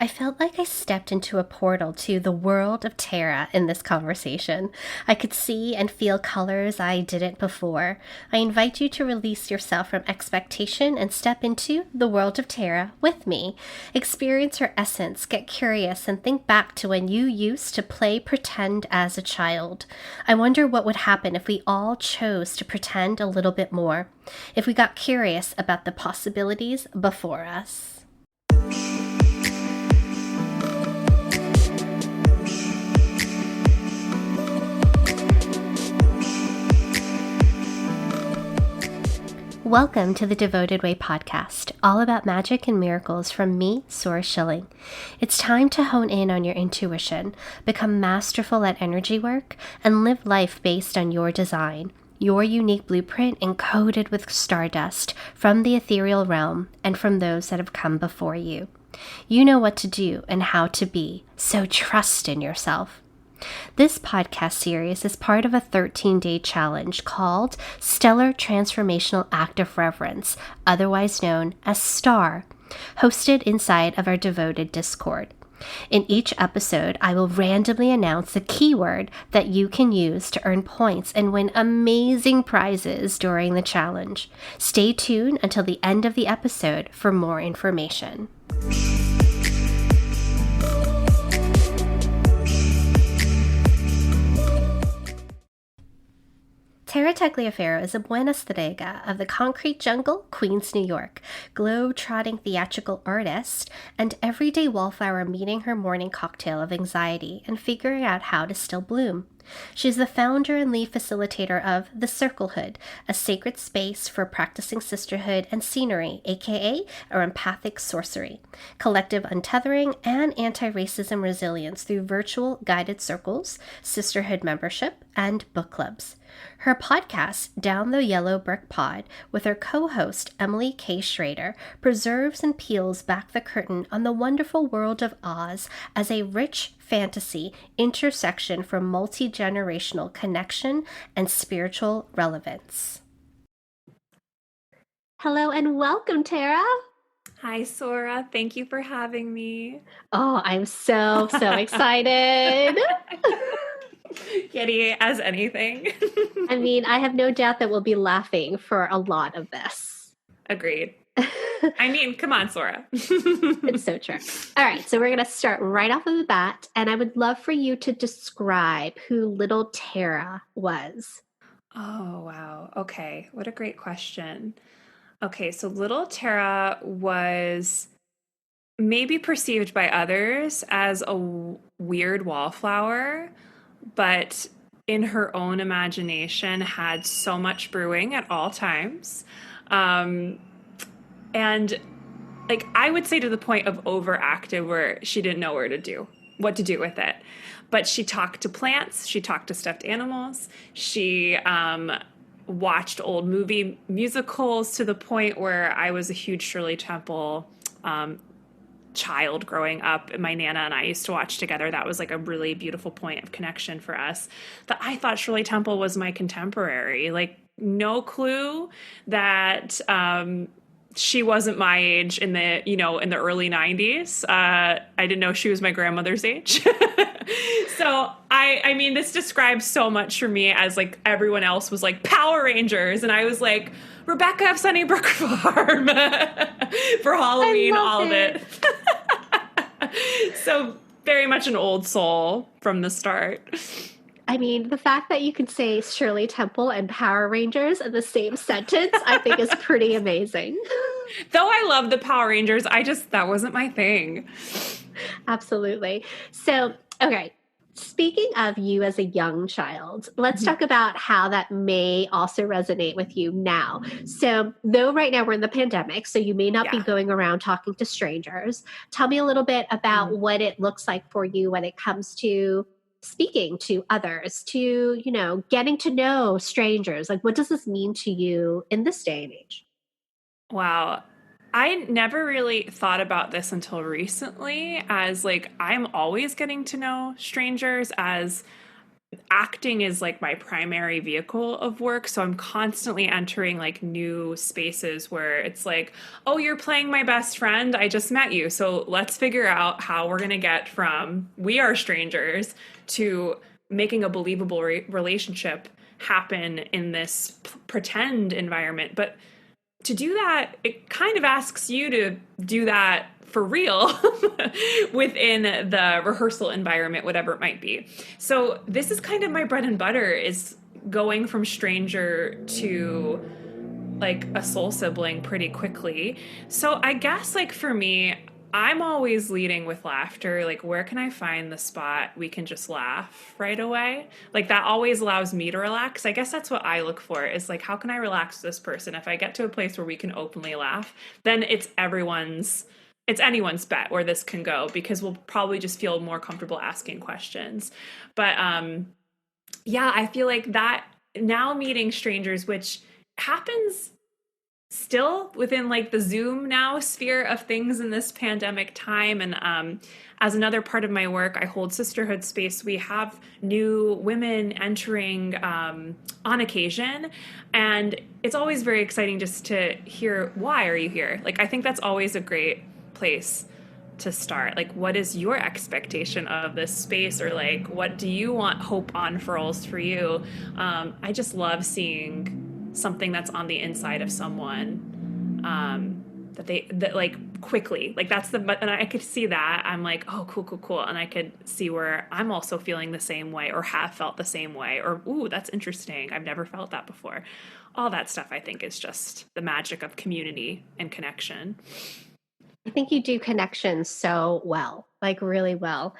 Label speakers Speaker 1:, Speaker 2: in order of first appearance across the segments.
Speaker 1: I felt like I stepped into a portal to the world of Tara in this conversation. I could see and feel colors I didn't before. I invite you to release yourself from expectation and step into the world of Tara with me. Experience her essence, get curious, and think back to when you used to play pretend as a child. I wonder what would happen if we all chose to pretend a little bit more, if we got curious about the possibilities before us. Welcome to the Devoted Way podcast, all about magic and miracles from me, Sora Schilling. It's time to hone in on your intuition, become masterful at energy work, and live life based on your design, your unique blueprint encoded with stardust from the ethereal realm and from those that have come before you. You know what to do and how to be, so trust in yourself. This podcast series is part of a 13-day challenge called Stellar Transformational Act of Reverence, otherwise known as STAR, hosted inside of our Devoted Discord. In each episode, I will randomly announce a keyword that you can use to earn points and win amazing prizes during the challenge. Stay tuned until the end of the episode for more information. Tara Tagliaferro is a buena strega of the concrete jungle, Queens, New York, globe-trotting theatrical artist, and everyday wallflower meeting her morning cocktail of anxiety and figuring out how to still bloom. She's the founder and lead facilitator of the Circlehood, a sacred space for practicing sisterhood and scenery, aka our empathic sorcery, collective untethering, and anti-racism resilience through virtual guided circles, sisterhood membership, and book clubs. Her podcast, Down the Yellow Brick Pod, with her co-host Emily K. Schrader, preserves and peels back the curtain on the wonderful world of Oz as a rich fantasy intersection for multi-generational connection and spiritual relevance. Hello and welcome, Tara.
Speaker 2: Hi, Sora. Thank you for having me.
Speaker 1: Oh, I'm so excited.
Speaker 2: Giddy as anything.
Speaker 1: I mean, I have no doubt that we'll be laughing for a lot of this.
Speaker 2: Agreed. I mean, come on, Sora.
Speaker 1: It's so true. All right, so we're going to start right off of the bat, and I would love for you to describe who little Tara was.
Speaker 2: Oh, wow. Okay, what a great question. Okay, so little Tara was maybe perceived by others as a weird wallflower, but in her own imagination had so much brewing at all times. And like I would say to the point of overactive where she didn't know what to do with it. But she talked to plants, she talked to stuffed animals, she watched old musicals to the point where I was a huge Shirley Temple child growing up, and my Nana and I used to watch together. That was like a really beautiful point of connection for us. That I thought Shirley Temple was my contemporary. Like no clue that she wasn't my age in the early 90s. I didn't know she was my grandmother's age. So I mean, this describes so much for me as like everyone else was like Power Rangers. And I was like, Rebecca of Sunnybrook Farm for Halloween, all of it. So very much an old soul from the start.
Speaker 1: I mean, the fact that you can say Shirley Temple and Power Rangers in the same sentence, I think is pretty amazing.
Speaker 2: Though I love the Power Rangers, that wasn't my thing.
Speaker 1: Absolutely. So, okay. Speaking of you as a young child, let's talk about how that may also resonate with you now. So, though right now we're in the pandemic, so you may not be going around talking to strangers, tell me a little bit about what it looks like for you when it comes to speaking to others, to, getting to know strangers. Like, what does this mean to you in this day and age?
Speaker 2: Wow. I never really thought about this until recently as like I'm always getting to know strangers as acting is like my primary vehicle of work. So I'm constantly entering like new spaces where it's like, oh, you're playing my best friend. I just met you. So let's figure out how we're going to get from we are strangers to making a believable relationship happen in this pretend environment. But to do that, it kind of asks you to do that for real within the rehearsal environment, whatever it might be. So this is kind of my bread and butter, is going from stranger to like a soul sibling pretty quickly. So I guess like for me, I'm always leading with laughter. Like, where can I find the spot we can just laugh right away? Like, that always allows me to relax. I guess that's what I look for, is like, how can I relax this person? If I get to a place where we can openly laugh, then it's anyone's bet where this can go, because we'll probably just feel more comfortable asking questions. But yeah, I feel like that now, meeting strangers, which happens still within like the Zoom now sphere of things in this pandemic time. And as another part of my work, I hold sisterhood space. We have new women entering on occasion. And it's always very exciting just to hear, why are you here? Like, I think that's always a great place to start. Like, what is your expectation of this space? Or like, what do you want hope unfurls for you? I just love seeing something that's on the inside of someone, that like quickly, like that's the, and I could see that. I'm like, oh, cool, cool, cool. And I could see where I'm also feeling the same way, or have felt the same way, or, ooh, that's interesting, I've never felt that before. All that stuff, I think, is just the magic of community and connection.
Speaker 1: I think you do connections so well, like really well.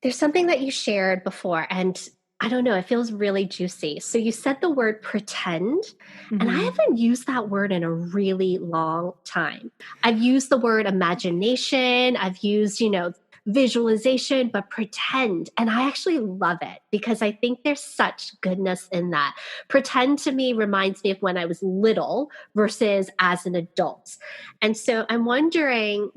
Speaker 1: There's something that you shared before, and I don't know, it feels really juicy. So you said the word pretend, and I
Speaker 2: Mm-hmm.
Speaker 1: haven't used that word in a really long time. I've used the word imagination, I've used, visualization, but pretend. And I actually love it because I think there's such goodness in that. Pretend to me reminds me of when I was little versus as an adult. And so I'm wondering,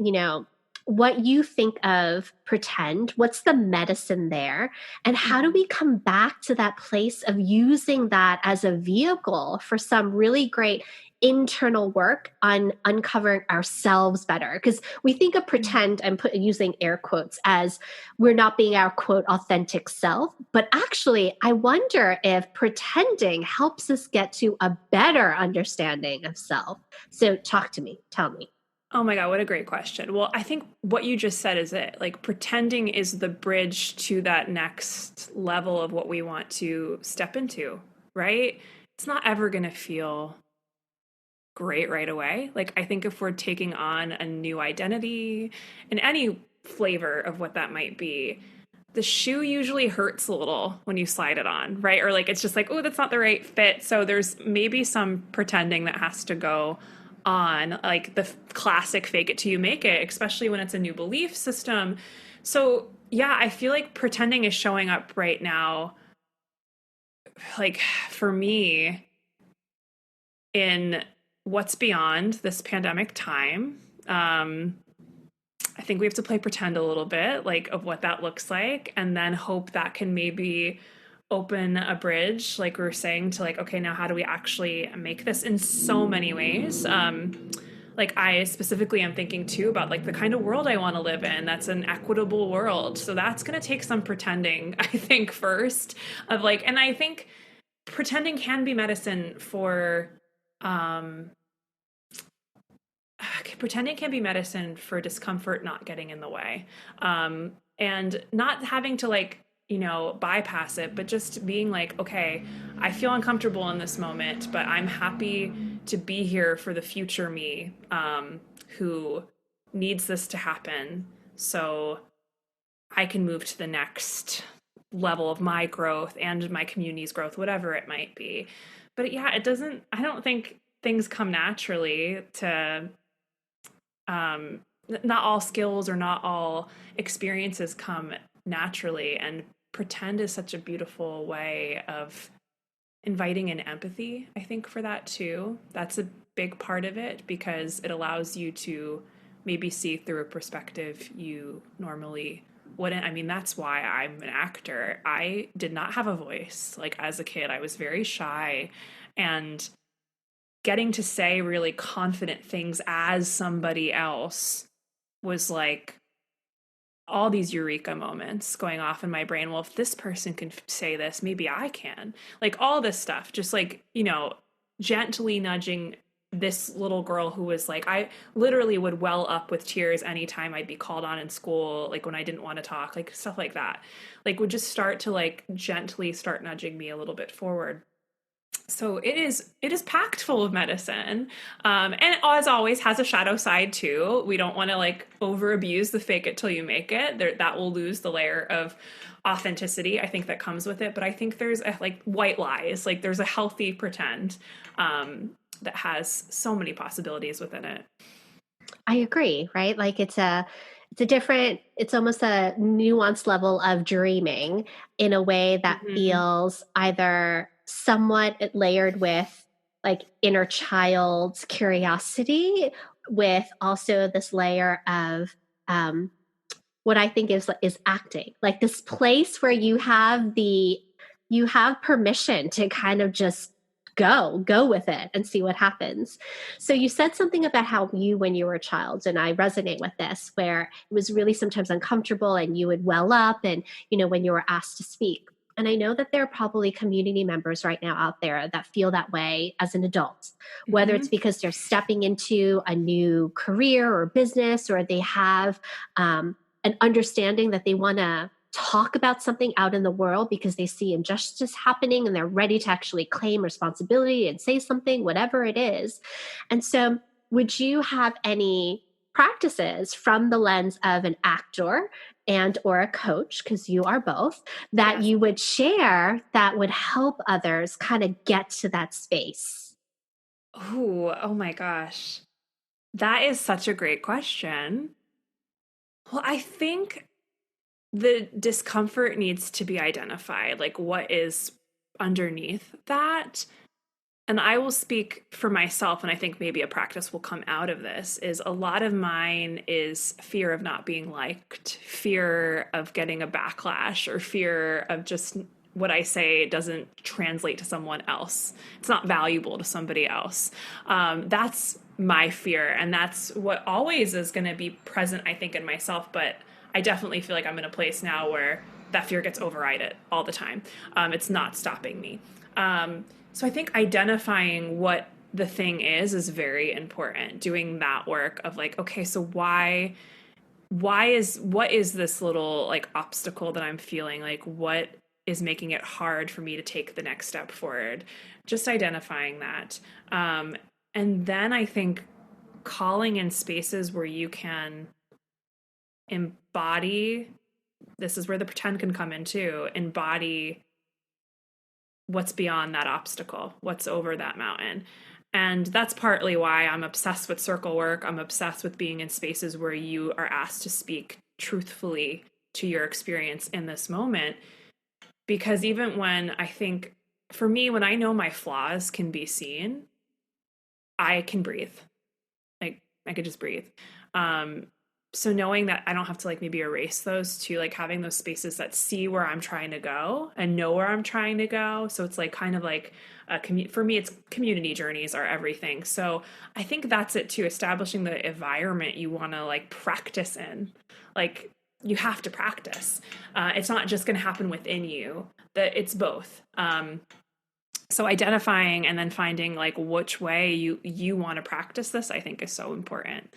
Speaker 1: what you think of pretend, what's the medicine there, and how do we come back to that place of using that as a vehicle for some really great internal work on uncovering ourselves better? Because we think of pretend, I'm using air quotes, as we're not being our quote authentic self, but actually I wonder if pretending helps us get to a better understanding of self. So talk to me, tell me.
Speaker 2: Oh my God, what a great question. Well, I think what you just said is it. Like, pretending is the bridge to that next level of what we want to step into, right? It's not ever going to feel great right away. Like, I think if we're taking on a new identity in any flavor of what that might be, the shoe usually hurts a little when you slide it on, right? Or like, it's just like, oh, that's not the right fit. So there's maybe some pretending that has to go on, like the classic fake it till you make it, especially when it's a new belief system. So yeah, I feel like pretending is showing up right now, like for me, in what's beyond this pandemic time. I think we have to play pretend a little bit, like of what that looks like, and then hope that can maybe open a bridge, like we were saying, to like, okay, now how do we actually make this in so many ways? Like, I specifically am thinking too about like the kind of world I want to live in, that's an equitable world. So that's going to take some pretending, I think, first, of like, and I think pretending can be medicine for um pretending can be medicine for discomfort not getting in the way, and not having to like, bypass it, but just being like, okay, I feel uncomfortable in this moment, but I'm happy to be here for the future me, who needs this to happen so I can move to the next level of my growth and my community's growth, whatever it might be. But yeah, I don't think things come naturally to, not all skills or not all experiences come naturally. And pretend is such a beautiful way of inviting in empathy, I think, for that too. That's a big part of it, because it allows you to maybe see through a perspective you normally wouldn't, I mean, that's why I'm an actor. I did not have a voice. Like as a kid, I was very shy, and getting to say really confident things as somebody else was like all these eureka moments going off in my brain. Well, if this person can say this, maybe I can. Like all this stuff, just like, gently nudging this little girl who was like, I literally would well up with tears anytime I'd be called on in school, like when I didn't want to talk, like stuff like that. Like would just start to like gently start nudging me a little bit forward. So it is packed full of medicine, and as always has a shadow side too. We don't want to like over abuse the fake it till you make it. That will lose the layer of authenticity I think that comes with it. But I think there's like white lies, like there's a healthy pretend that has so many possibilities within it.
Speaker 1: I agree, right? Like it's almost a nuanced level of dreaming in a way that
Speaker 2: Mm-hmm.
Speaker 1: feels either somewhat layered with like inner child's curiosity, with also this layer of um, what I think is acting, like this place where you have permission to kind of just go with it and see what happens. So you said something about how you, when you were a child, and I resonate with this, where it was really sometimes uncomfortable and you would well up, and when you were asked to speak. And I know that there are probably community members right now out there that feel that way as an adult, whether
Speaker 2: Mm-hmm.
Speaker 1: it's because they're stepping into a new career or business, or they have an understanding that they want to talk about something out in the world because they see injustice happening and they're ready to actually claim responsibility and say something, whatever it is. And so, would you have any practices from the lens of an actor and or a coach, because you are both, that
Speaker 2: Yes.
Speaker 1: you would share that would help others kind of get to that space?
Speaker 2: Oh my gosh. That is such a great question. Well, I think the discomfort needs to be identified, like what is underneath that. And I will speak for myself, and I think maybe a practice will come out of this, is a lot of mine is fear of not being liked, fear of getting a backlash, or fear of just what I say doesn't translate to someone else. It's not valuable to somebody else. That's my fear. And that's what always is going to be present, I think, in myself. But I definitely feel like I'm in a place now where that fear gets overridden all the time. It's not stopping me. So I think identifying what the thing is very important. Doing that work of like, okay, so what is this little like obstacle that I'm feeling? Like what is making it hard for me to take the next step forward? Just identifying that. And then I think calling in spaces where you can embody, this is where the pretend can come in too, embody what's beyond that obstacle, what's over that mountain. And that's partly why I'm obsessed with circle work. I'm obsessed with being in spaces where you are asked to speak truthfully to your experience in this moment. Because even when I think, for me, when I know my flaws can be seen, I can breathe. Like I could just breathe. Um, so knowing that I don't have to like maybe erase those two, like having those spaces that see where I'm trying to go and know where I'm trying to go. So it's like kind of like for me, it's community journeys are everything. So I think that's it too, establishing the environment you want to like practice in. Like you have to practice. It's not just going to happen within you. That it's both. So identifying and then finding like which way you want to practice this, I think is so important.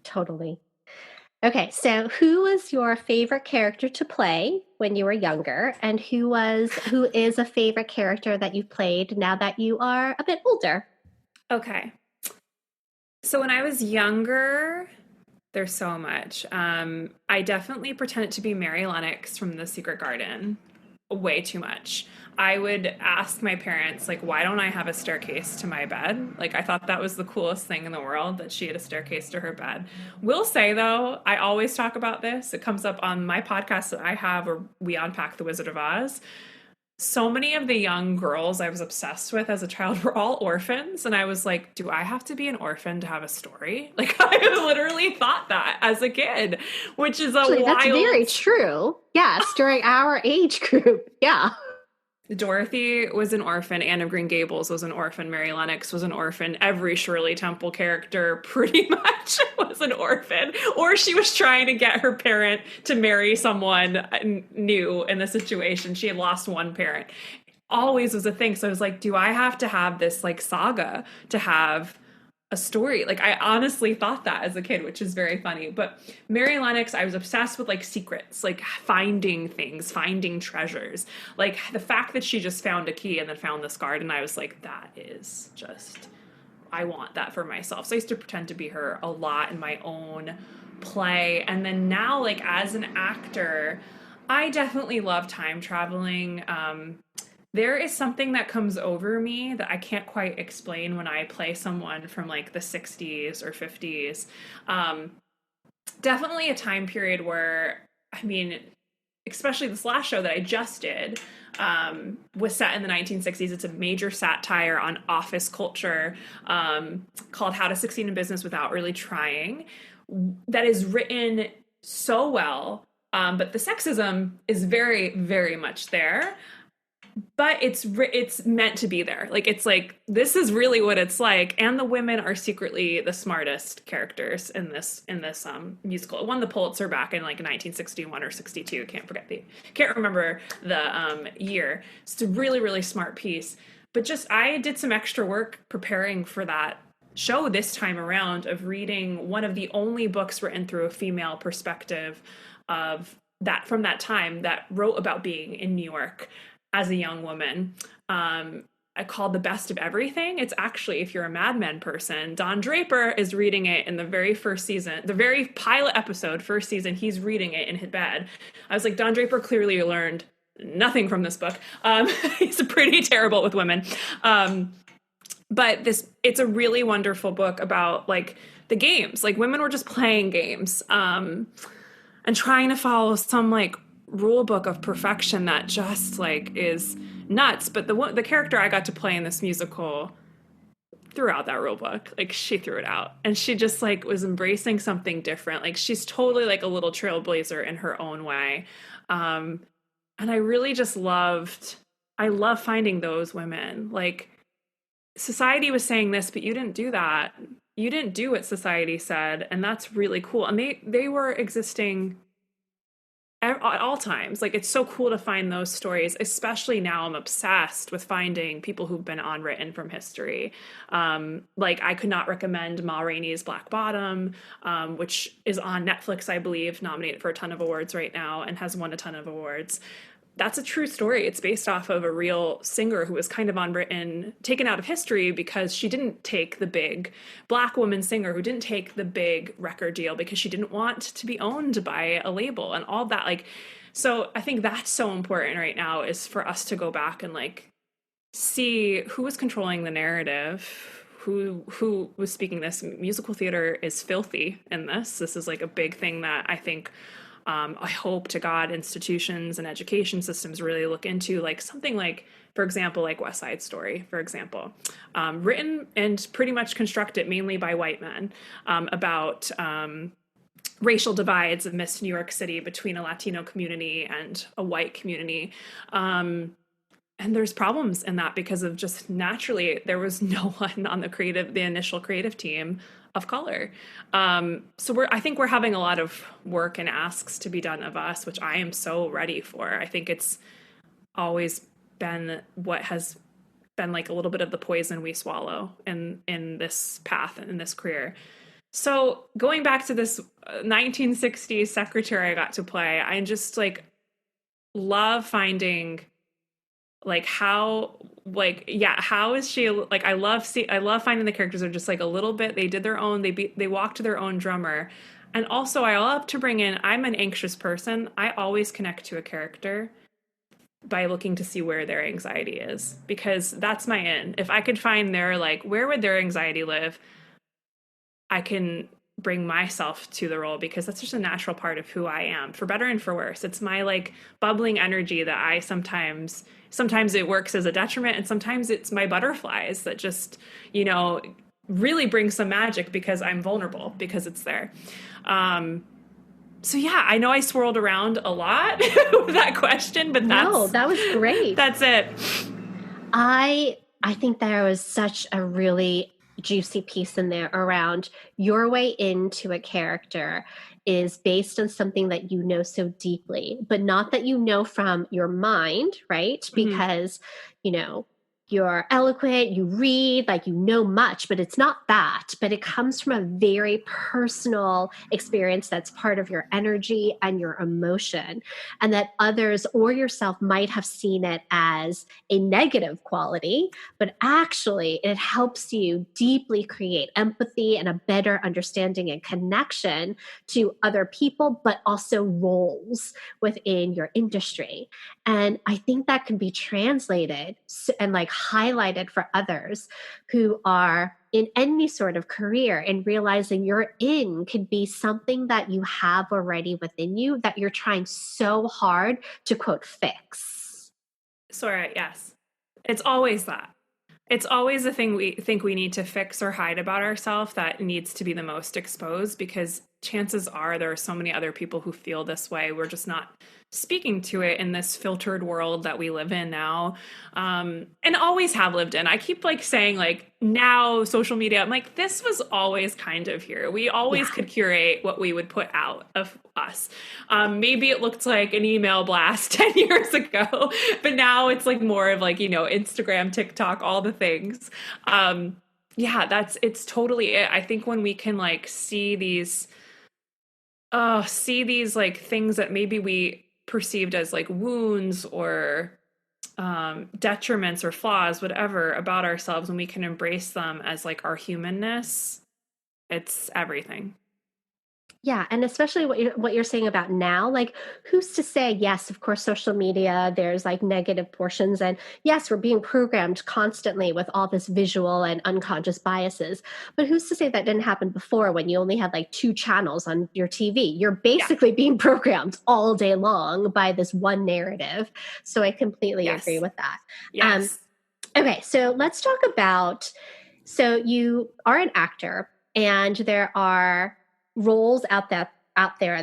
Speaker 1: Totally. Okay, so who was your favorite character to play when you were younger, and who is a favorite character that you've played now that you are a bit older?
Speaker 2: Okay. So when I was younger, there's so much. I definitely pretended to be Mary Lennox from The Secret Garden way too much. I would ask my parents, like, why don't I have a staircase to my bed? Like, I thought that was the coolest thing in the world that she had a staircase to her bed. Will say, though, I always talk about this. It comes up on my podcast that I have where we unpack The Wizard of Oz. so many of the young girls I was obsessed with as a child were all orphans. And I was like, do I have to be an orphan to have a story? Like, I literally thought that as a kid, which is a
Speaker 3: Actually, that's very
Speaker 2: wild.
Speaker 3: true. Yes, during our age group. Yeah.
Speaker 2: Dorothy was an orphan. Anne of Green Gables was an orphan. Mary Lennox was an orphan. Every Shirley Temple character pretty much was an orphan. Or she was trying to get her parent to marry someone new in the situation. She had lost one parent. Always was a thing. So I was like, do I have to have this like saga to have a story? Like, I honestly thought that as a kid, which is very funny. But Mary Lennox, I was obsessed with like secrets, like finding things, finding treasures. Like the fact that she just found a key and then found this garden, I was like, that is just, I want that for myself. So I used to pretend to be her a lot in my own play. And then now, like as an actor, I definitely love time traveling. There is something that comes over me that I can't quite explain when I play someone from like the 60s or 50s. Um, Definitely a time period where, I mean, especially this last show that I just did, was set in the 1960s. It's a major satire on office culture, called How to Succeed in Business Without Really Trying, that is written so well. But the sexism is very, very much there, but it's meant to be there. Like, it's like, this is really what it's like, and the women are secretly the smartest characters in this musical. It won the Pulitzer back in like 1961 or 62. Can't remember the year. It's a really, really smart piece. But just, I did some extra work preparing for that show this time around, of reading one of the only books written through a female perspective of that, from that time, that wrote about being in New York as a young woman. I called The Best of Everything. It's actually, if you're a Mad Men person, Don Draper is reading it in the very first season, the very pilot episode, first season, he's reading it in his bed. I was like, Don Draper clearly learned nothing from this book. He's pretty terrible with women. But it's a really wonderful book about like the games. Like, women were just playing games, and trying to follow some like rule book of perfection that just like is nuts. But the character I got to play in this musical threw out that rule book. Like, she threw it out, and she just like was embracing something different. Like, she's totally like a little trailblazer in her own way. And I really just I love finding those women. Like, society was saying this, but you didn't do that. You didn't do what society said, and that's really cool. And they were existing at all times. Like, it's so cool to find those stories, especially now. I'm obsessed with finding people who've been unwritten from history. Like, I could not recommend Ma Rainey's Black Bottom, which is on Netflix, I believe, nominated for a ton of awards right now and has won a ton of awards. That's a true story. It's based off of a real singer who was kind of unwritten, taken out of history because she didn't take the big Black woman singer who didn't take the big record deal because she didn't want to be owned by a label and all that. Like, so I think that's so important right now, is for us to go back and like see who was controlling the narrative, who was speaking this. Musical theater is filthy in this. This is like a big thing that I think, I hope to God institutions and education systems really look into, like something like, for example, like West Side Story, for example, written and pretty much constructed mainly by white men, about racial divides amidst New York City between a Latino community and a white community. And there's problems in that because of just naturally there was no one on the initial creative team of color. So I think we're having a lot of work and asks to be done of us, which I am so ready for. I think it's always been what has been like a little bit of the poison we swallow in this path and in this career. So going back to this 1960s secretary I got to play, I just like love finding like how, like, yeah, how is she, like, I love finding the characters are just like a little bit, they did their own, they walked to their own drummer. And also I love to bring in, I'm an anxious person. I always connect to a character by looking to see where their anxiety is, because that's my in. If I could find their, like, where would their anxiety live, I can bring myself to the role, because that's just a natural part of who I am, for better and for worse. It's my like bubbling energy that I sometimes it works as a detriment, and sometimes it's my butterflies that just, really bring some magic because I'm vulnerable, because it's there. So yeah, I know I swirled around a lot with that question, but
Speaker 3: No, that was great.
Speaker 2: That's it.
Speaker 3: I think there was such a really juicy piece in there around your way into a character is based on something that you know so deeply, but not that you know from your mind, right? Because, you're eloquent, you read, like you know much, but it's not that. But it comes from a very personal experience that's part of your energy and your emotion, and that others or yourself might have seen it as a negative quality, but actually it helps you deeply create empathy and a better understanding and connection to other people, but also roles within your industry. And I think that can be translated and like highlighted for others who are in any sort of career, and realizing your in could be something that you have already within you that you're trying so hard to quote fix.
Speaker 2: Sora, yes. It's always that. It's always the thing we think we need to fix or hide about ourselves that needs to be the most exposed, because chances are there are so many other people who feel this way. We're just not speaking to it in this filtered world that we live in now, and always have lived in. I keep like saying like now social media, I'm like, this was always kind of here. We always could curate what we would put out of us. Maybe it looked like an email blast 10 years ago, but now it's like more of like, Instagram, TikTok, all the things. It's totally it. I think when we can like see these like things that maybe we perceived as like wounds or detriments or flaws, whatever, about ourselves, and we can embrace them as like our humanness, it's everything.
Speaker 3: Yeah, and especially what you're saying about now, like who's to say, yes, of course, social media, there's like negative portions, and yes, we're being programmed constantly with all this visual and unconscious biases, but who's to say that didn't happen before when you only had like 2 channels on your TV? You're basically being programmed all day long by this one narrative. So I completely agree with that.
Speaker 2: Yes.
Speaker 3: Okay, so let's talk about, so you are an actor and there are roles out there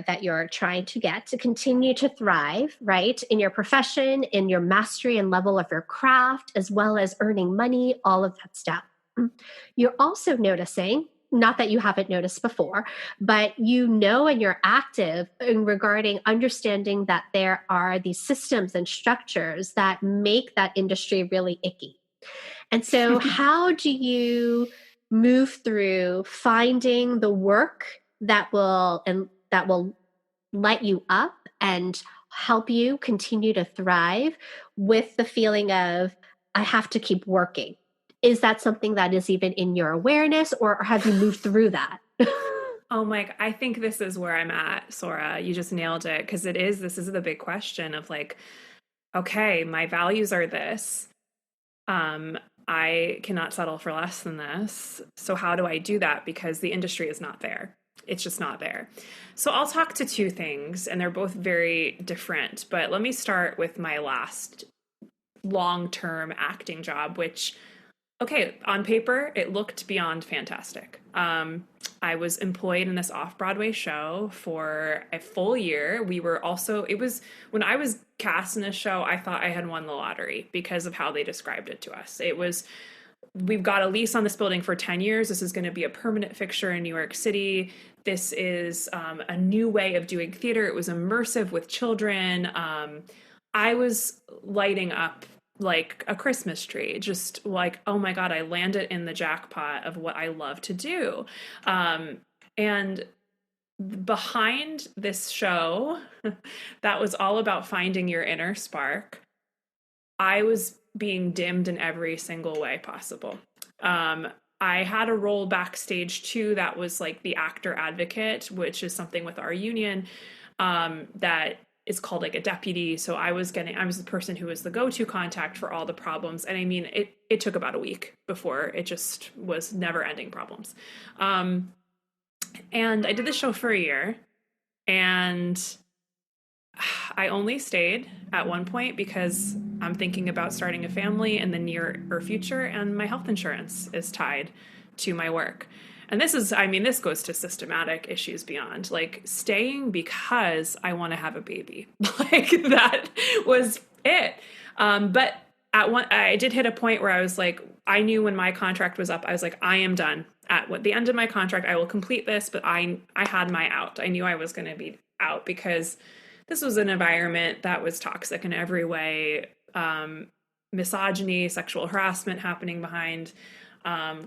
Speaker 3: that you're trying to get to continue to thrive, right? In your profession, in your mastery and level of your craft, as well as earning money, all of that stuff. You're also noticing, not that you haven't noticed before, but and you're active in regarding understanding that there are these systems and structures that make that industry really icky. And so how do you move through finding the work that will light you up and help you continue to thrive with the feeling of, I have to keep working? Is that something that is even in your awareness, or have you moved through that?
Speaker 2: Oh my, I think this is where I'm at, Sora. You just nailed it, because this is the big question of like, okay, my values are this. I cannot settle for less than this. So how do I do that? Because the industry is not there. It's just not there. So I'll talk to 2 things, and they're both very different. But let me start with my last long-term acting job, which, okay, on paper, it looked beyond fantastic. I was employed in this off-Broadway show for a full year. When I was cast in this show, I thought I had won the lottery because of how they described it to us. It was, we've got a lease on this building for 10 years. This is going to be a permanent fixture in New York City. This is a new way of doing theater. It was immersive with children. I was lighting up like a Christmas tree, just like, oh my God, I landed in the jackpot of what I love to do. And behind this show that was all about finding your inner spark, I was being dimmed in every single way possible. I had a role backstage too that was like the actor advocate, which is something with our union that is called like a deputy. So I was the person who was the go-to contact for all the problems. And I mean, it took about a week before it just was never ending problems. And I did the show for a year, and I only stayed at one point because I'm thinking about starting a family in the near or future, and my health insurance is tied to my work. And this is, I mean, this goes to systematic issues beyond like staying because I want to have a baby. Like that was it. But at one, I did hit a point where I was like, I knew when my contract was up, I was like, I am done. At the end of my contract, I will complete this. But I had my out. I knew I was going to be out because this was an environment that was toxic in every way. Misogyny, sexual harassment happening behind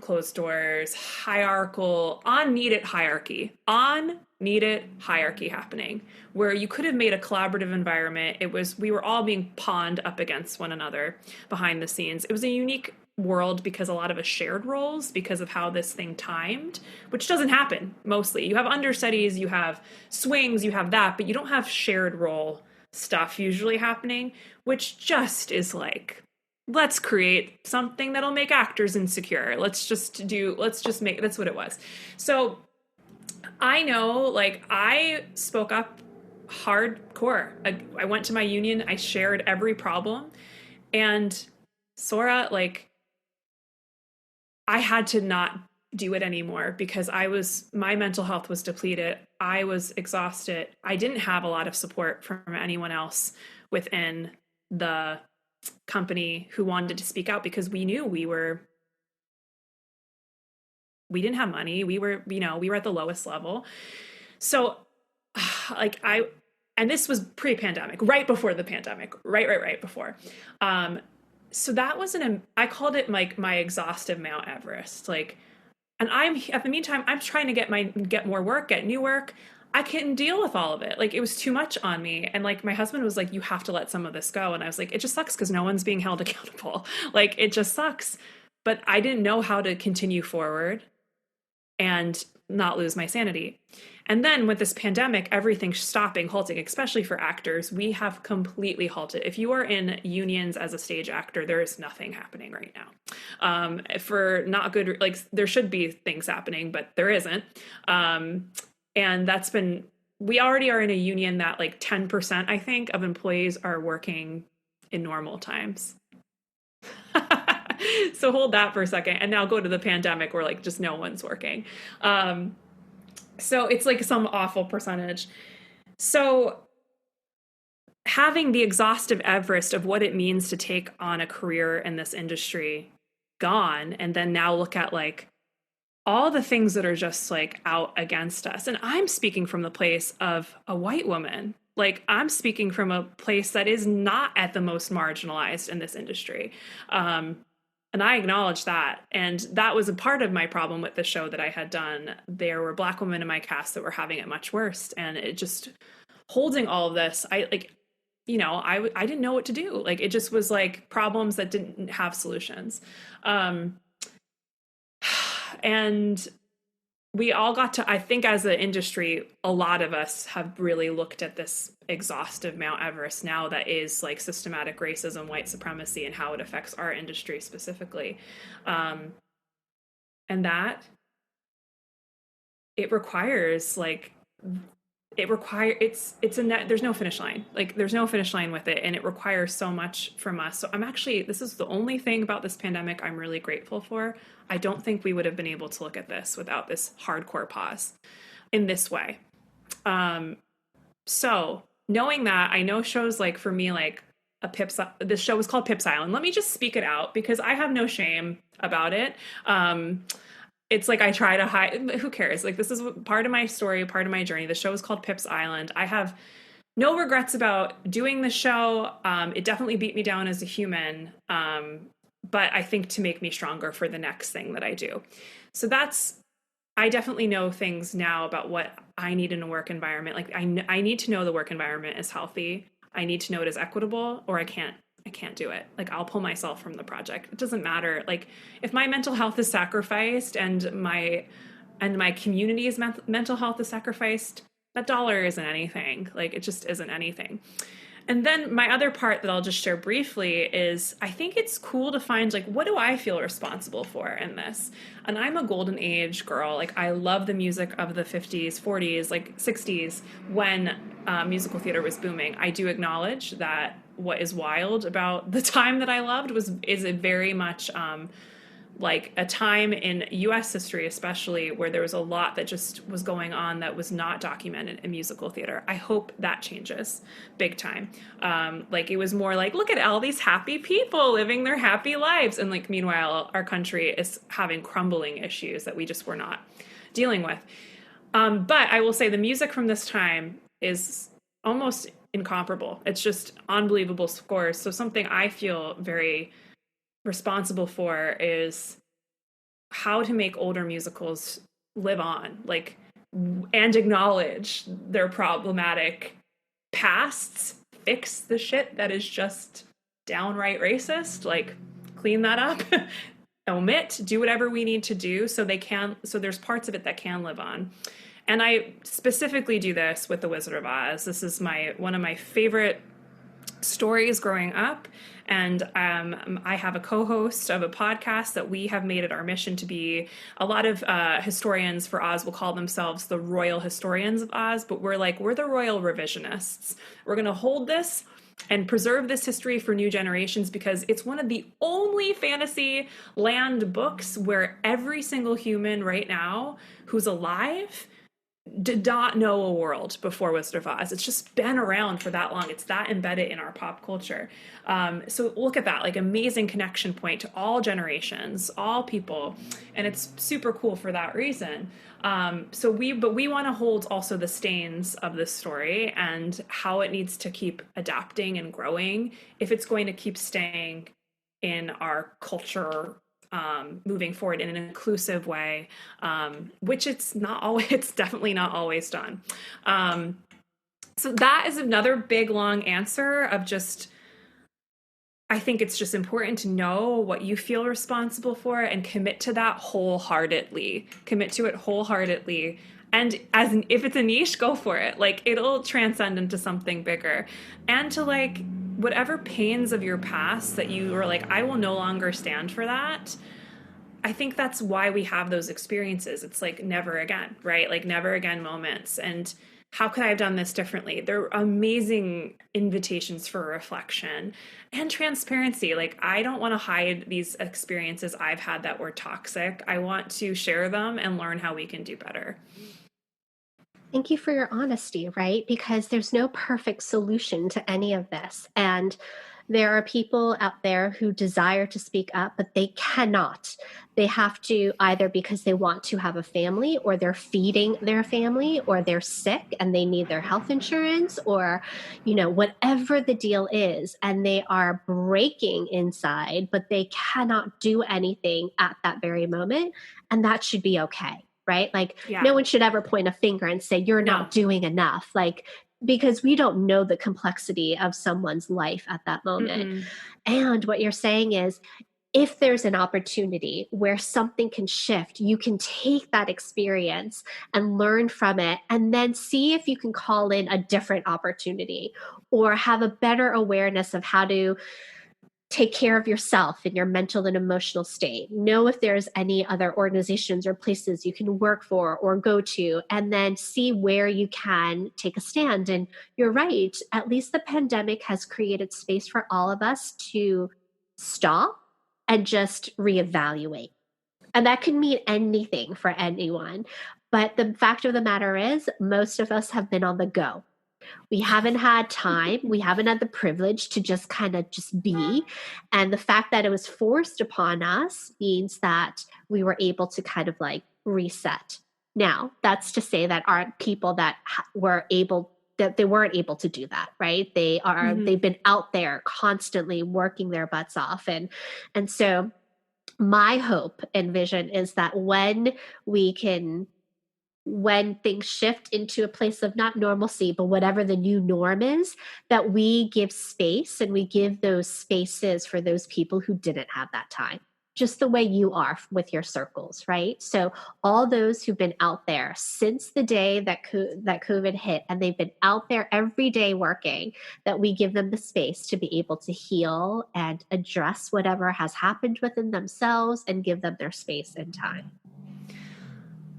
Speaker 2: closed doors, hierarchical, unneeded hierarchy happening, where you could have made a collaborative environment. We were all being pawned up against one another behind the scenes. It was a unique world because a lot of us shared roles because of how this thing timed, which doesn't happen mostly. You have understudies, you have swings, you have that, but you don't have shared role stuff usually happening, which just is like, let's create something that'll make actors insecure. Let's just make, that's what it was. So I know, like, I spoke up hardcore. I went to my union, I shared every problem. And Sora, like, I had to not do it anymore because my mental health was depleted. I was exhausted. I didn't have a lot of support from anyone else within the company who wanted to speak out because we knew we didn't have money. We were at the lowest level. So like and this was pre-pandemic, right before the pandemic, right before. So that was I called it like my exhaustive Mount Everest. Like, and at the meantime, I'm trying to get more work, get new work. I couldn't deal with all of it. Like, it was too much on me. And like, my husband was like, you have to let some of this go. And I was like, it just sucks because no one's being held accountable. Like, it just sucks. But I didn't know how to continue forward and not lose my sanity. And then with this pandemic, everything's stopping, halting, especially for actors. We have completely halted. If you are in unions as a stage actor, there is nothing happening right now. For not good, like, there should be things happening, but there isn't. And we already are in a union that like 10%, I think, of employees are working in normal times. So hold that for a second. And now go to the pandemic where like just no one's working. So it's like some awful percentage. So having the exhaustive Everest of what it means to take on a career in this industry gone, and then now look at like all the things that are just like out against us. And I'm speaking from the place of a white woman. Like, I'm speaking from a place that is not at the most marginalized in this industry. And I acknowledge that. And that was a part of my problem with the show that I had done. There were Black women in my cast that were having it much worse. And it just, holding all of this, I didn't know what to do. Like, it just was like problems that didn't have solutions. And we all got to, I think as an industry, a lot of us have really looked at this exhaustive Mount Everest now that is like systematic racism, white supremacy, and how it affects our industry specifically. And that it requires like, there's no finish line. Like, there's no finish line with it. And it requires so much from us. So this is the only thing about this pandemic I'm really grateful for. I don't think we would have been able to look at this without this hardcore pause in this way. So knowing that, I know shows like, for me, like this show was called Pips Island. Let me just speak it out because I have no shame about it. It's like I try to hide. Who cares? Like, this is part of my story, part of my journey. The show is called Pips Island. I have no regrets about doing the show. It definitely beat me down as a human, but I think to make me stronger for the next thing that I do. So I definitely know things now about what I need in a work environment. Like, I need to know the work environment is healthy. I need to know it is equitable, or I can't do it. Like, I'll pull myself from the project. It doesn't matter. Like, if my mental health is sacrificed and my community's mental health is sacrificed, that dollar isn't anything. Like, it just isn't anything. And then my other part that I'll just share briefly is I think it's cool to find like, what do I feel responsible for in this? And I'm a golden age girl. Like, I love the music of the 50s, 40s, like 60s when musical theater was booming. I do acknowledge that what is wild about the time that I loved is a very much like a time in US history, especially, where there was a lot that just was going on that was not documented in musical theater. I hope that changes big time. Like, it was more like, look at all these happy people living their happy lives. And like, meanwhile, our country is having crumbling issues that we just were not dealing with. But I will say the music from this time is almost incomparable. It's just unbelievable scores. So something I feel very responsible for is how to make older musicals live on, like, and acknowledge their problematic pasts, fix the shit that is just downright racist, like, clean that up, omit, do whatever we need to do so there's parts of it that can live on. And I specifically do this with The Wizard of Oz. This is one of my favorite stories growing up. And I have a co-host of a podcast that we have made it our mission to be. A lot of historians for Oz will call themselves the royal historians of Oz, but we're the royal revisionists. We're going to hold this and preserve this history for new generations because it's one of the only fantasy land books where every single human right now who's alive did not know a world before Wizard of Oz. It's just been around for that long. It's that embedded in our pop culture. So look at that, like, amazing connection point to all generations, all people, and it's super cool for that reason. But we want to hold also the stains of this story and how it needs to keep adapting and growing if it's going to keep staying in our culture moving forward in an inclusive way, which it's definitely not always done. So that is another big, long answer of just, I think it's just important to know what you feel responsible for and commit to that wholeheartedly. Commit to it wholeheartedly. And if it's a niche, go for it. Like, it'll transcend into something bigger. And to, like, whatever pains of your past that you were like, I will no longer stand for that. I think that's why we have those experiences. It's like never again, right? Like never again moments. And how could I have done this differently? They're amazing invitations for reflection and transparency. Like, I don't want to hide these experiences I've had that were toxic. I want to share them and learn how we can do better.
Speaker 3: Thank you for your honesty, right? Because there's no perfect solution to any of this. And there are people out there who desire to speak up, but they cannot. They have to, either because they want to have a family, or they're feeding their family, or they're sick and they need their health insurance, or, whatever the deal is. And they are breaking inside, but they cannot do anything at that very moment. And that should be okay. Right? Like, no one should ever point a finger and say, you're not doing enough. Like, because we don't know the complexity of someone's life at that moment. Mm-mm. And what you're saying is, if there's an opportunity where something can shift, you can take that experience and learn from it, and then see if you can call in a different opportunity or have a better awareness of how to take care of yourself in your mental and emotional state. Know if there's any other organizations or places you can work for or go to, and then see where you can take a stand. And you're right, at least the pandemic has created space for all of us to stop and just reevaluate. And that can mean anything for anyone. But the fact of the matter is, most of us have been on the go. We haven't had time. We haven't had the privilege to just kind of just be. And the fact that it was forced upon us means that we were able to kind of like reset. Now, that's to say that aren't people that that they weren't able to do that, right? They've been out there constantly working their butts off. And so my hope and vision is that when things shift into a place of not normalcy, but whatever the new norm is, that we give space and we give those spaces for those people who didn't have that time. just the way you are with your circles, right? So all those who've been out there since the day that COVID hit, and they've been out there every day working, that we give them the space to be able to heal and address whatever has happened within themselves and give them their space and time.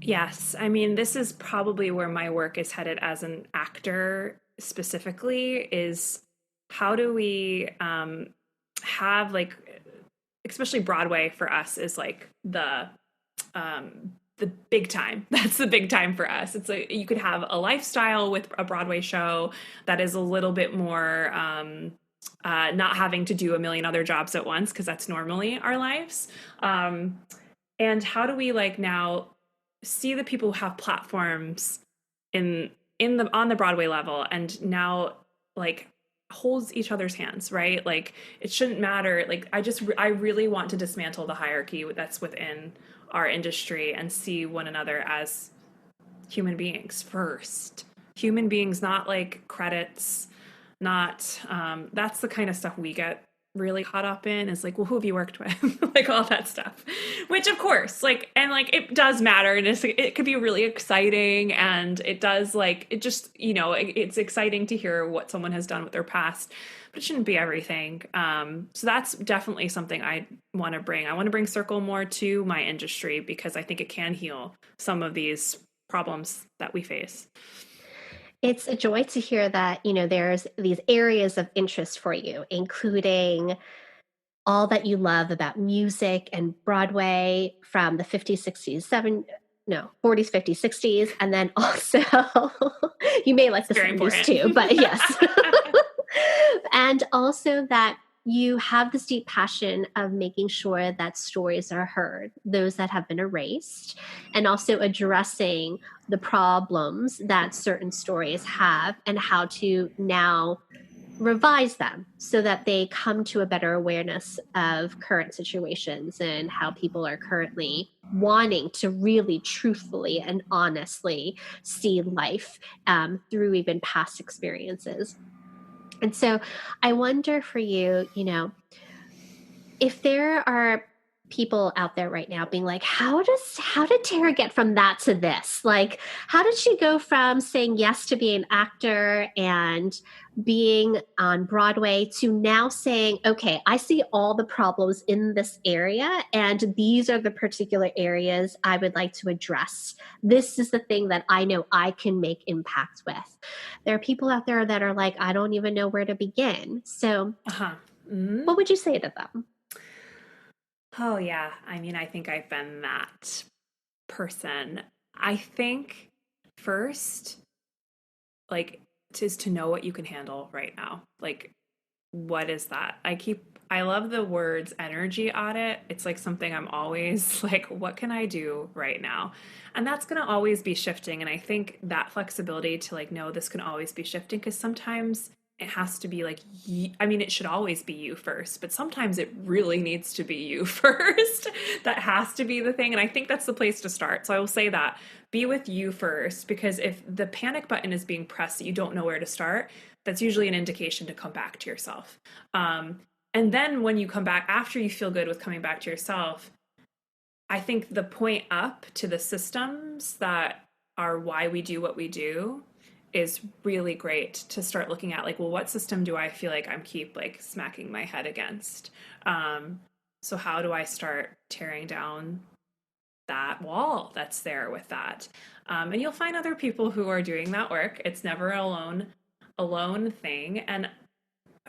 Speaker 2: Yes. I mean, this is probably where my work is headed as an actor specifically, is how do we have like, especially Broadway for us is like the big time. That's the big time for us. It's like you could have a lifestyle with a Broadway show that is a little bit more not having to do a million other jobs at once, because that's normally our lives. And how do we like now see the people who have platforms in the on the Broadway level, and now like holds each other's hands, right? Like it shouldn't matter. Like I really want to dismantle the hierarchy that's within our industry and see one another as human beings first. Human beings, not like credits, not that's the kind of stuff we get really caught up in, is like, well, who have you worked with? Like all that stuff, which of course, like, and like it does matter, and it could be really exciting, and it does, like, it just, you know, it's exciting to hear what someone has done with their past, but it shouldn't be everything. So that's definitely something I want to bring. I want to bring Circle more to my industry, because I think it can heal some of these problems that we face.
Speaker 3: It's a joy to hear that, you know, there's these areas of interest for you, including all that you love about music and Broadway from the 50s, 60s, 40s, 50s, 60s. And then also, you may like the
Speaker 2: Very
Speaker 3: 70s
Speaker 2: important.
Speaker 3: too, but yes. And also that you have this deep passion of making sure that stories are heard, those that have been erased, and also addressing the problems that certain stories have and how to now revise them so that they come to a better awareness of current situations and how people are currently wanting to really truthfully and honestly see life through even past experiences. And so I wonder for you, you know, if there are people out there right now being like, how did Tara get from that to this? Like, how did she go from saying yes to being an actor and being on Broadway to now saying, okay, I see all the problems in this area, and these are the particular areas I would like to address. This is the thing that I know I can make impact with. There are people out there that are like, I don't even know where to begin. So what would you say to them?
Speaker 2: Oh, yeah. I mean, I think I've been that person. I think first, like, is to know what you can handle right now. Like, what is that? I love the words energy audit. It's like something I'm always like, what can I do right now? And that's going to always be shifting. And I think that flexibility to like, know this can always be shifting, because sometimes it has to be like, I mean, it should always be you first, but sometimes it really needs to be you first. That has to be the thing. And I think that's the place to start. So I will say that, be with you first, because if the panic button is being pressed that you don't know where to start, that's usually an indication to come back to yourself. And then when you come back, after you feel good with coming back to yourself, I think the point up to the systems that are why we do what we do is really great to start looking at, like, well, what system do I feel like I'm keep like smacking my head against? So how do I start tearing down that wall that's there with that? And you'll find other people who are doing that work. It's never alone thing. And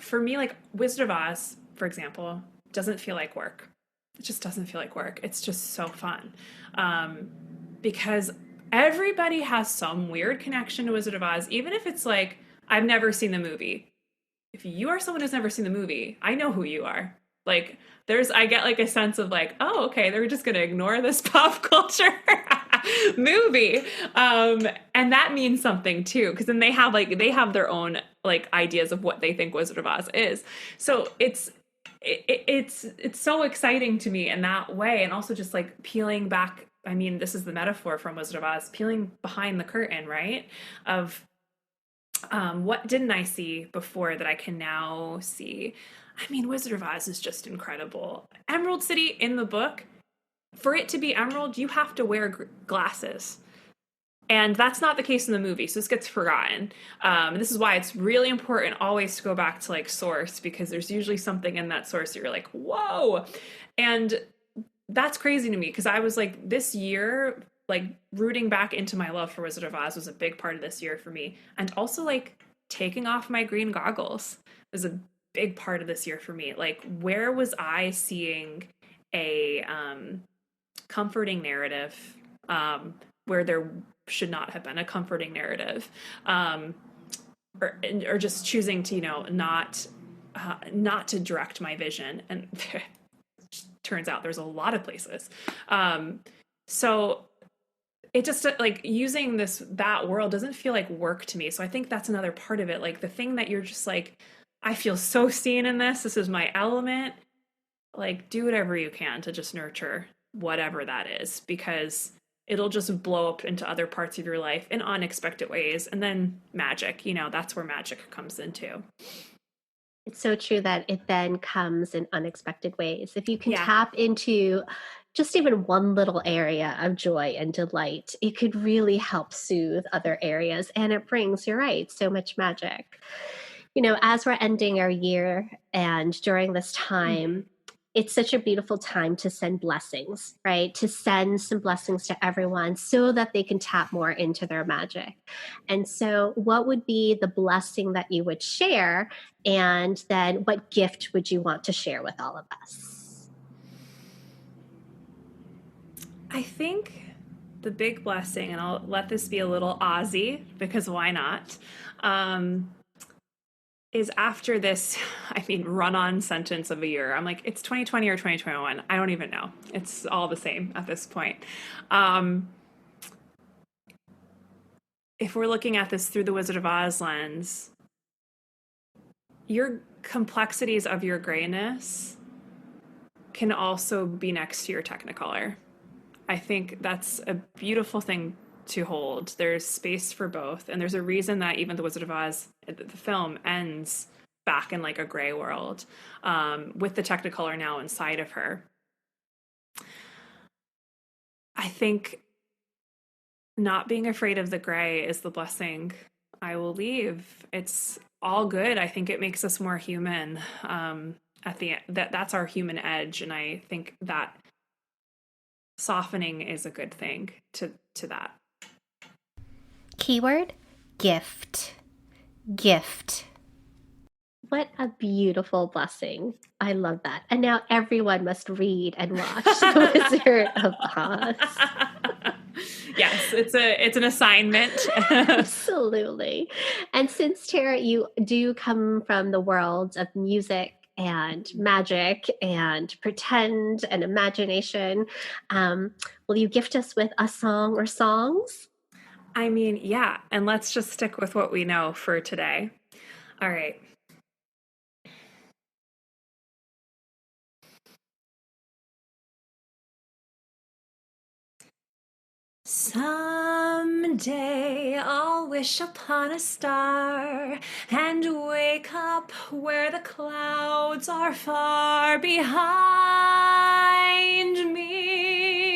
Speaker 2: for me, like Wizard of Oz, for example, doesn't feel like work. It just doesn't feel like work. It's just so fun. Because everybody has some weird connection to Wizard of Oz, even if it's like, I've never seen the movie. If you are someone who's never seen the movie, I know who you are. Like, I get like a sense of like, oh, okay, they're just going to ignore this pop culture movie. And that means something too, because then they have their own like ideas of what they think Wizard of Oz is. So it's so exciting to me in that way. And also just like peeling back, I mean, this is the metaphor from Wizard of Oz, peeling behind the curtain, right? Of What didn't I see before that I can now see? I mean, Wizard of Oz is just incredible. Emerald City in the book, for it to be emerald, you have to wear glasses. And that's not the case in the movie, so this gets forgotten. And this is why it's really important always to go back to like source, because there's usually something in that source that you're like, whoa. And that's crazy to me because I was like, this year, like rooting back into my love for Wizard of Oz was a big part of this year for me. And also like taking off my green goggles was a big part of this year for me. Like, where was I seeing a comforting narrative where there should not have been a comforting narrative, or just choosing to, not to direct my vision. And turns out there's a lot of places. So it just like using that world doesn't feel like work to me. So I think that's another part of it. Like the thing that you're just like, I feel so seen in this. This is my element. Like, do whatever you can to just nurture whatever that is, because it'll just blow up into other parts of your life in unexpected ways. And then magic, that's where magic comes into.
Speaker 3: It's so true that it then comes in unexpected ways. If you can
Speaker 2: Yeah.
Speaker 3: tap into just even one little area of joy and delight, it could really help soothe other areas. And it brings, you're right, so much magic. As we're ending our year and during this time, it's such a beautiful time to send blessings, right? To send some blessings to everyone so that they can tap more into their magic. And so, what would be the blessing that you would share? And then, what gift would you want to share with all of us?
Speaker 2: I think the big blessing, and I'll let this be a little Aussie because why not? Is after this, run-on sentence of a year. I'm like, it's 2020 or 2021. I don't even know. It's all the same at this point. If we're looking at this through the Wizard of Oz lens, your complexities of your grayness can also be next to your Technicolor. I think that's a beautiful thing to hold. There's space for both, and there's a reason that even the Wizard of Oz, the film, ends back in like a gray world, with the Technicolor now inside of her. I think not being afraid of the gray is the blessing I will leave. It's all good. I think it makes us more human. At the end, that's our human edge, and I think that softening is a good thing to that.
Speaker 1: Keyword, gift. Gift.
Speaker 3: What a beautiful blessing. I love that. And now everyone must read and watch The Wizard of Oz.
Speaker 2: Yes, it's an assignment.
Speaker 3: Absolutely. And since, Tara, you do come from the world of music and magic and pretend and imagination, will you gift us with a song or songs?
Speaker 2: Yeah, and let's just stick with what we know for today. All right. Someday I'll wish upon a star and wake up where the clouds are far behind me,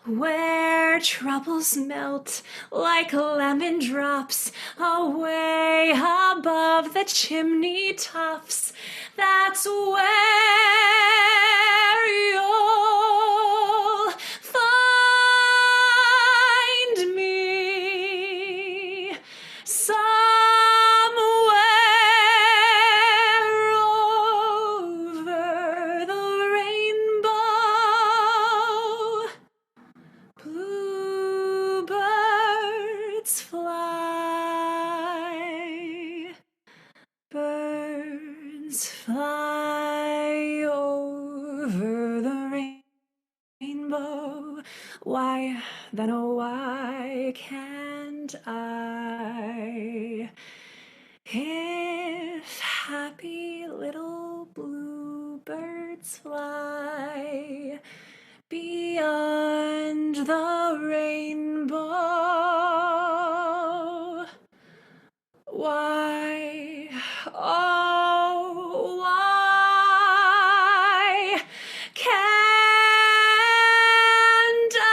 Speaker 2: where troubles melt like lemon drops away above the chimney tops. That's where you'll find me, somewhere over the rainbow. Bluebirds fly, birds fly over the rainbow. Why, then, oh, why can't I? If happy little bluebirds fly beyond the rainbow, Why, oh, why can't I?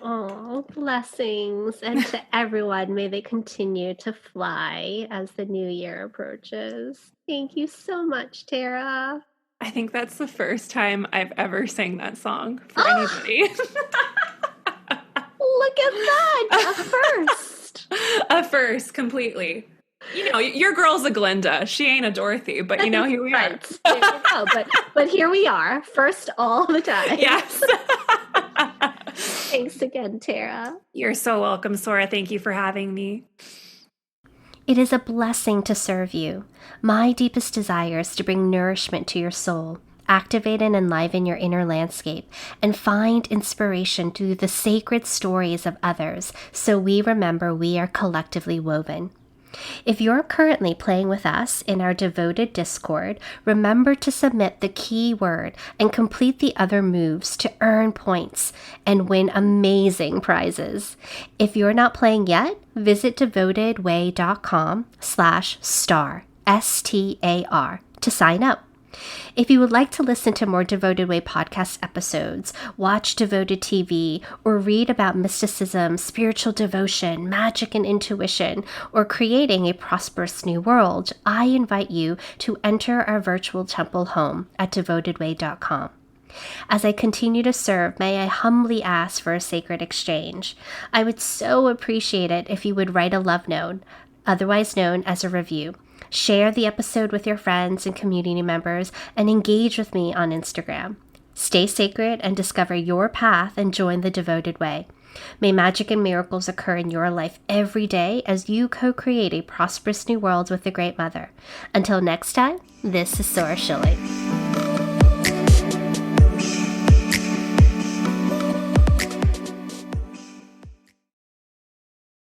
Speaker 3: Oh, blessings. And to everyone, may they continue to fly as the new year approaches. Thank you so much, Tara.
Speaker 2: I think that's the first time I've ever sang that song for anybody.
Speaker 3: Look at that! A first!
Speaker 2: A first, completely. You know, your girl's a Glinda. She ain't a Dorothy, but you know, here we are.
Speaker 3: There you go. But here we are, first all the time.
Speaker 2: Yes.
Speaker 3: Thanks again, Tara.
Speaker 2: You're so welcome, Sora. Thank you for having me.
Speaker 1: It is a blessing to serve you. My deepest desire is to bring nourishment to your soul, activate and enliven your inner landscape, and find inspiration through the sacred stories of others so we remember we are collectively woven. If you're currently playing with us in our devoted Discord, remember to submit the keyword and complete the other moves to earn points and win amazing prizes. If you're not playing yet, visit devotedway.com/star, STAR, to sign up. If you would like to listen to more Devoted Way podcast episodes, watch Devoted TV, or read about mysticism, spiritual devotion, magic and intuition, or creating a prosperous new world, I invite you to enter our virtual temple home at devotedway.com. As I continue to serve, may I humbly ask for a sacred exchange. I would so appreciate it if you would write a love note, otherwise known as a review. Share the episode with your friends and community members, and engage with me on Instagram. Stay sacred and discover your path and join the Devoted Way. May magic and miracles occur in your life every day as you co-create a prosperous new world with the Great Mother. Until next time, this is Sora Schilling.